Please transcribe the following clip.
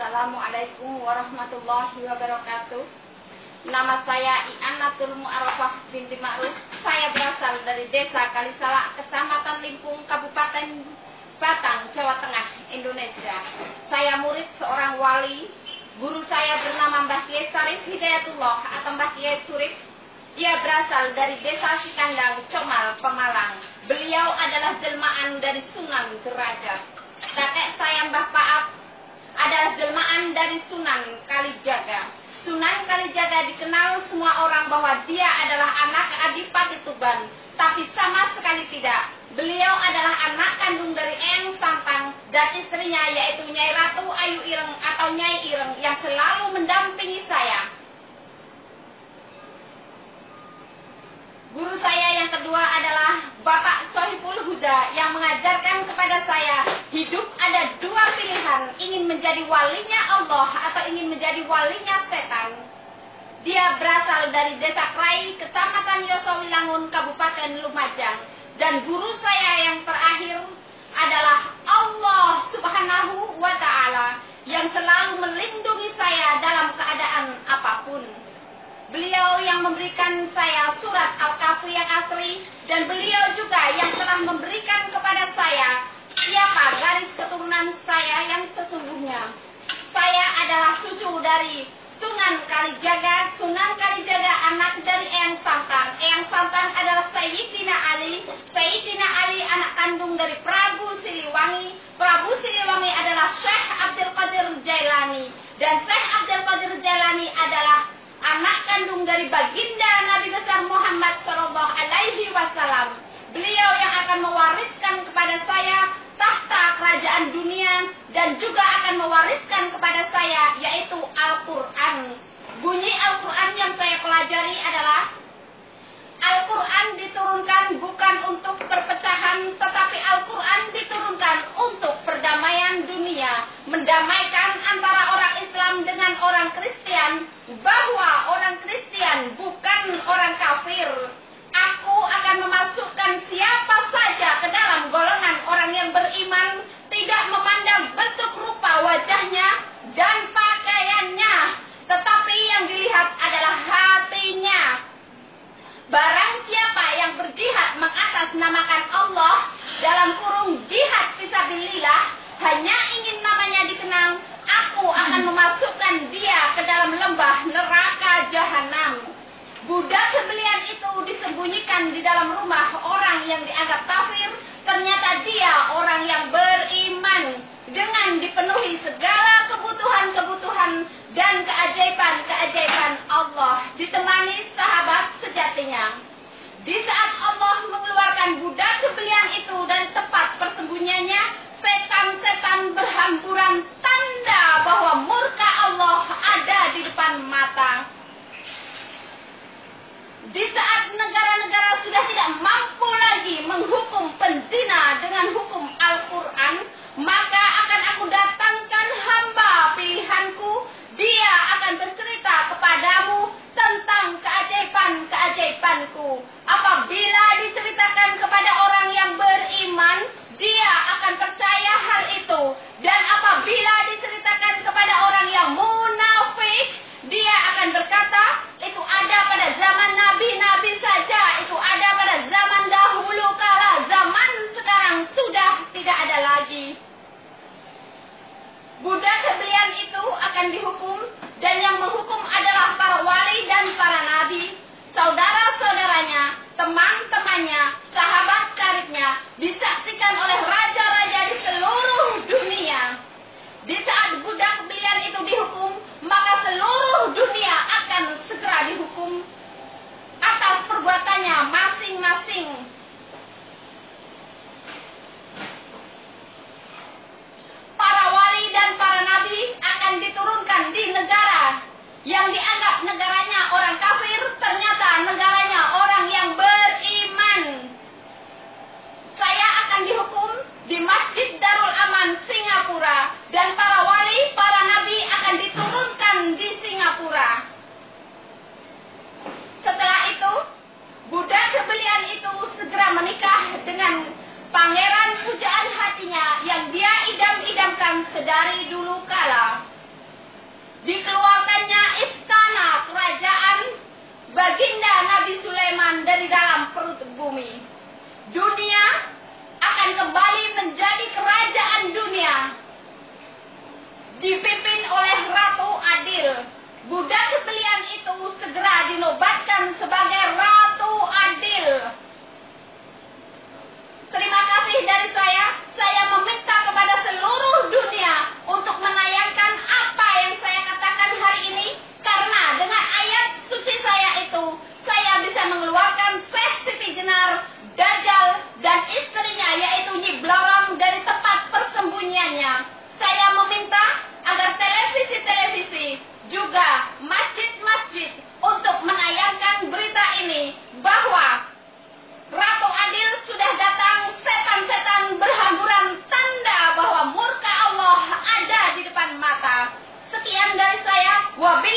Assalamualaikum warahmatullahi wabarakatuh. Nama saya I'anatul Mu'arrafah binti Ma'ruf. Saya berasal dari Desa Kalisala, Kecamatan Limpung, Kabupaten Batang, Jawa Tengah, Indonesia. Saya murid seorang wali. Guru saya bernama Mbah Kiai Sarif Hidayatullah atau Mbah Kiai Surip. Ia berasal dari Desa Sikandang, Comal, Pemalang. Beliau adalah jelmaan dari Sunan Derajat. Kakek saya Mbah Paat adalah jelmaan dari Sunan Kalijaga. Sunan Kalijaga dikenal semua orang bahwa dia adalah anak Adipati Tuban, tapi sama sekali tidak. Beliau adalah anak kandung dari Eyang Santang dan istrinya yaitu Nyai Ratu Ayu Ireng atau Nyai Ireng yang selalu mendampingi saya. Guru saya yang kedua adalah Bapak Sohibul Huda yang mengajarkan kepada saya hidup ada dua pilihan, ingin menjadi walinya Allah atau ingin menjadi walinya setan. Dia berasal dari Desa Krai, Kecamatan Yosowilangun, Kabupaten Lumajang. Dan guru saya yang terakhir adalah Allah Subhanahu wa Ta'ala yang selalu melindungi saya dalam keadaan apapun. Beliau yang memberikan saya surat Al-Kahfi yang asli, dan beliau juga yang telah memberikan kepada saya siapa garis keturunan saya yang sesungguhnya. Saya adalah cucu dari Sunan Kalijaga. Sunan Kalijaga anak dari Eyang Santang. Eyang Santang adalah Sayyidina Ali. Sayyidina Ali anak kandung dari Prabu Siliwangi. Prabu Siliwangi adalah Syekh Abdul Qadir Jailani. Dan Syekh Abdul Qadir Jailani adalah anak kandung dari baginda Nabi besar Muhammad Shallallahu Alaihi Wasallam. Beliau yang akan mewariskan kepada saya tahta kerajaan dunia dan juga akan mewariskan kepada saya yaitu Al-Quran. Bunyi Al-Quran yang saya pelajari adalah Al-Quran diturunkan bukan untuk perpecahan, tetapi Al-Quran diturunkan untuk perdamaian dunia, mendamaikan antara orang Islam dengan orang Kristen, bahwa orang Kristen bukan orang kafir. Aku akan memasukkan siapa saja ke dalam golongan orang yang beriman, tidak memandang bentuk rupa wajahnya dan pakaiannya, tetapi yang dilihat adalah hatinya. Barang siapa yang berjihad mengatasnamakan Allah dalam kurung jihad fisabilillah, hanya ingin namanya dikenal, aku akan memasukkan dia ke dalam lembah neraka jahanam. Budak sembelian itu disembunyikan di dalam rumah orang yang dianggap kafir. Ternyata dia orang yang beriman dengan dipenuhi segala kebutuhan-kebutuhan dan keajaiban-keajaiban Allah, ditemani sahabat sejatinya. Di saat Allah mengeluarkan budak sembelian itu dari tempat persembunyiannya, setan-setan berhamburan, tanda bahwa murka Allah ada di depan mata. Di saat negara-negara sudah tidak mampu lagi menghukum penzina dengan hukum Al-Quran, maka akan aku datangkan hamba pilihanku. Dia akan bercerita kepadamu tentang keajaiban-keajaibanku. Apabila diceritakan kepada orang yang beriman, dia akan percaya hal itu. Dan apabila diceritakan kepada orang yang munafik, dia akan berkata, itu ada pada zaman nabi-nabi saja, itu ada pada zaman dahulu kala, zaman sekarang sudah tidak ada lagi. Budak sembelian itu akan dihukum, dan yang menghukum adalah para wali dan para nabi, saudara-saudaranya, teman-temannya, sahabat karibnya, disaksikan oleh raja-raja di seluruh dunia. Di saat budak sembelian itu dihukum, maka seluruh dunia akan segera dihukum atas perbuatannya masing-masing. Para wali dan para nabi akan diturunkan di negara yang dianggap negaranya orang kafir, ternyata negaranya orang yang beriman. Saya akan dihukum di Masjid Darul Aman, Singapura, dan para wali, para nabi akan diturunkan di Singapura. Setelah itu, budak sembelian itu segera menikah dengan pangeran pujaan hatinya yang dia idam-idamkan sedari dulu kala. bumi. Dunia akan kembali menjadi kerajaan dunia, dipimpin oleh Ratu Adil. Budak belian itu segera dinobatkan sebagai Ratu Adil. Terima kasih dari saya meminta kepada seluruh dunia untuk menayangkan apa yang saya katakan hari ini, karena dengan ayat suci saya itu, saya bisa mengeluarkan Syekh Siti Jenar, Dajjal, dan istrinya yaitu Nyi Blorong dari tempat persembunyiannya. Saya meminta agar televisi-televisi, juga masjid-masjid untuk menayangkan berita ini, bahwa Ratu Adil sudah datang, setan-setan berhamburan, tanda bahwa murka Allah ada di depan mata. Sekian dari saya. Wabillahi